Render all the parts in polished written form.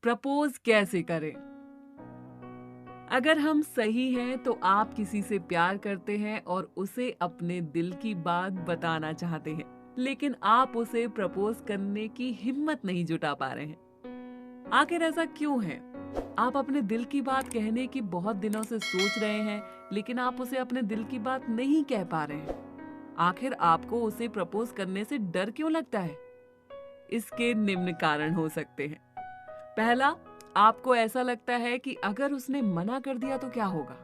Propose कैसे करें? अगर हम सही हैं तो आप किसी से प्यार करते हैं और उसे अपने दिल की बात बताना चाहते हैं, लेकिन आप उसे प्रपोज करने की हिम्मत नहीं जुटा पा रहे हैं। आखिर ऐसा क्यों है? आप अपने दिल की बात कहने की बहुत दिनों से सोच रहे हैं, लेकिन आप उसे अपने दिल की बात नहीं कह पा रहे हैं। आखिर आपको उसे प्रपोज करने से डर क्यों लगता है? इसके निम्न कारण हो सकते हैं। पहला, आपको ऐसा लगता है कि अगर उसने मना कर दिया तो क्या होगा।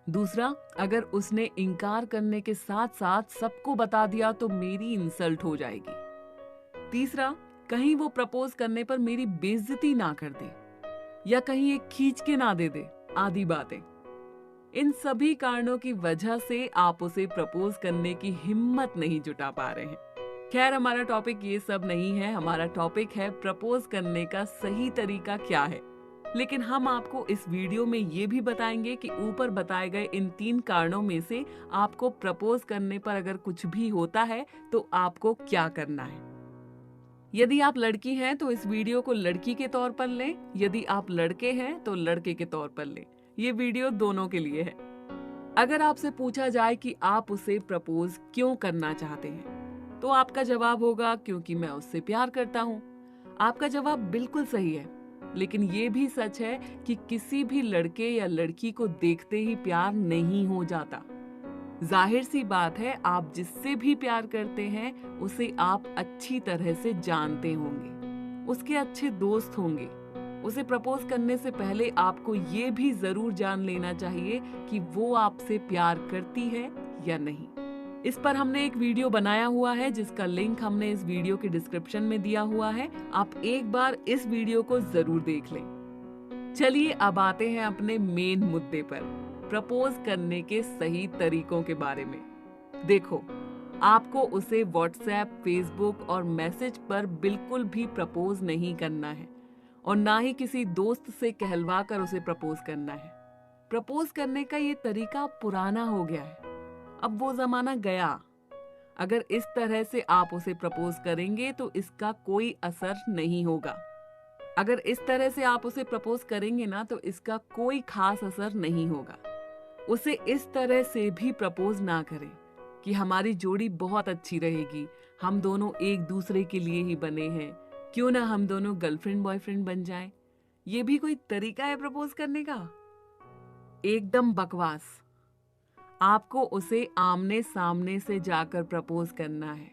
दूसरा, अगर उसने इनकार करने के साथ साथ सबको बता दिया तो मेरी इंसल्ट हो जाएगी। तीसरा, कहीं वो प्रपोज करने पर मेरी बेइज्जती ना कर दे या कहीं एक खींच के ना दे दे, आदि बातें। इन सभी कारणों की वजह से आप उसे प्रपोज करने की हिम्मत नहीं जुटा पा रहे हैं। खैर, हमारा टॉपिक ये सब नहीं है। हमारा टॉपिक है प्रपोज करने का सही तरीका क्या है। लेकिन हम आपको इस वीडियो में ये भी बताएंगे कि ऊपर बताए गए इन 3 कारणों में से आपको प्रपोज करने पर अगर कुछ भी होता है तो आपको क्या करना है। यदि आप लड़की हैं तो इस वीडियो को लड़की के तौर पर लें, यदि आप लड़के हैं तो लड़के के तौर पर लें। ये वीडियो दोनों के लिए है। अगर आपसे पूछा जाए कि आप उसे प्रपोज क्यों करना चाहते हैं, तो आपका जवाब होगा क्योंकि मैं उससे प्यार करता हूँ। आपका जवाब बिल्कुल सही है, लेकिन ये भी सच है कि किसी भी लड़के या लड़की को देखते ही प्यार नहीं हो जाता। जाहिर सी बात है, आप जिससे भी प्यार करते हैं उसे आप अच्छी तरह से जानते होंगे, उसके अच्छे दोस्त होंगे। उसे प्रपोज करने से पहले आपको ये भी जरूर जान लेना चाहिए कि वो आपसे प्यार करती है या नहीं। इस पर हमने एक वीडियो बनाया हुआ है जिसका लिंक हमने इस वीडियो के डिस्क्रिप्शन में दिया हुआ है। आप एक बार इस वीडियो को जरूर देख लें। चलिए अब आते हैं अपने मेन मुद्दे पर, प्रपोज करने के सही तरीकों के बारे में। देखो, आपको उसे व्हाट्सएप, फेसबुक और मैसेज पर बिल्कुल भी प्रपोज नहीं करना है और ना ही किसी दोस्त से कहलवा कर उसे प्रपोज करना है। प्रपोज करने का ये तरीका पुराना हो गया है, अब वो जमाना गया। अगर इस तरह से आप उसे प्रपोज करेंगे तो इसका कोई असर नहीं होगा। अगर इस तरह से आप उसे प्रपोज करेंगे ना तो इसका कोई खास असर नहीं होगा। उसे इस तरह से भी प्रपोज ना करें कि हमारी जोड़ी बहुत अच्छी रहेगी, हम दोनों एक दूसरे के लिए ही बने हैं, क्यों ना हम दोनों गर्लफ्रेंड बॉयफ्रेंड बन जाएं। ये भी कोई तरीका है प्रपोज करने का? एकदम बकवास। आपको उसे आमने सामने से जाकर प्रपोज करना है।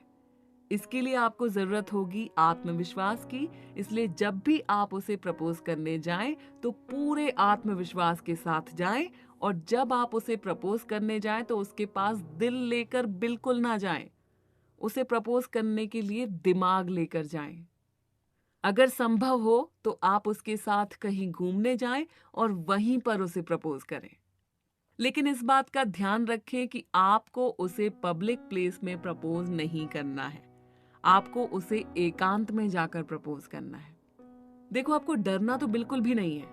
इसके लिए आपको जरूरत होगी आत्मविश्वास की, इसलिए जब भी आप उसे प्रपोज करने जाएं तो पूरे आत्मविश्वास के साथ जाएं और जब आप उसे प्रपोज करने जाएं तो उसके पास दिल लेकर बिल्कुल ना जाएं। उसे प्रपोज करने के लिए दिमाग लेकर जाएं। अगर संभव हो तो आप उसके साथ कहीं घूमने जाएं और वहीं पर उसे प्रपोज करें। लेकिन इस बात का ध्यान रखें कि आपको उसे पब्लिक प्लेस में प्रपोज नहीं करना है। आपको उसे एकांत में जाकर प्रपोज करना है। देखो, आपको डरना तो बिल्कुल भी नहीं है।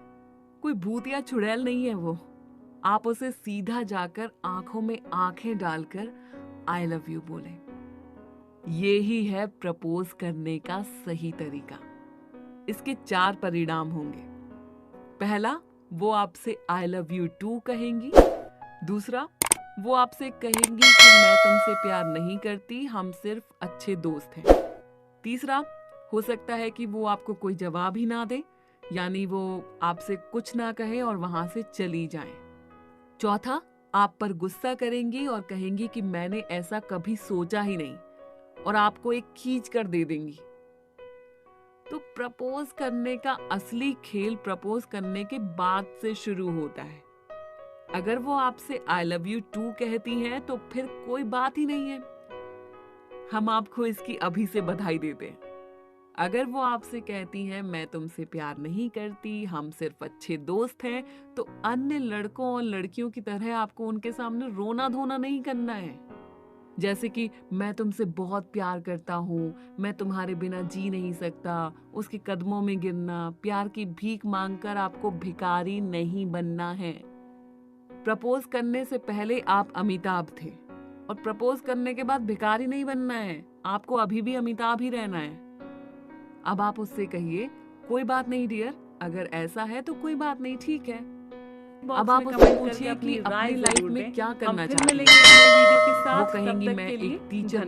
कोई भूत या चुड़ैल नहीं है वो। आप उसे सीधा जाकर आंखों में आंखें डालकर आई लव यू बोलें। ये ही है प्रपोज करने का सही तरीका। इसके 4 परिणाम होंगे। पहला, वो आपसे आई लव यू टू कहेंगी। दूसरा, वो आपसे कहेंगी कि मैं तुमसे प्यार नहीं करती, हम सिर्फ अच्छे दोस्त हैं। तीसरा, हो सकता है कि वो आपको कोई जवाब ही ना दे, यानी वो आपसे कुछ ना कहे और वहां से चली जाए। चौथा, आप पर गुस्सा करेंगी और कहेंगी कि मैंने ऐसा कभी सोचा ही नहीं, और आपको एक खींच कर दे देंगी। तो प्रपोज करने का असली खेल प्रपोज करने के बाद से शुरू होता है। अगर वो आपसे आई लव यू टू कहती हैं तो फिर कोई बात ही नहीं है, हम आपको इसकी अभी से बधाई देते हैं। अगर वो आपसे कहती हैं मैं तुमसे प्यार नहीं करती, हम सिर्फ अच्छे दोस्त हैं, तो अन्य लड़कों और लड़कियों की तरह आपको उनके सामने रोना धोना नहीं करना है। जैसे कि मैं तुमसे बहुत प्यार करता हूँ, मैं तुम्हारे बिना जी नहीं सकता, उसके कदमों में गिरना, प्यार की भीख मांगकर आपको भिखारी नहीं बनना है। प्रपोज करने से पहले आप अमिताभ थे और प्रपोज करने के बाद भिखारी नहीं बनना है। आपको अभी भी अमिताभ ही रहना है। अब आप उससे कहिए कोई बात नहीं डियर, अगर ऐसा है तो कोई बात नहीं, ठीक है। बॉक्स अब आप में उससे कमेंट करके पूछिए अपनी कि राय अपनी लाइफ जरूर में दें। क्या हम करना फिर चाहती मिलेंगे है। एक नए वीडियो के वो साथ, तब कहेंगी तक मैं के लिए एक टीचर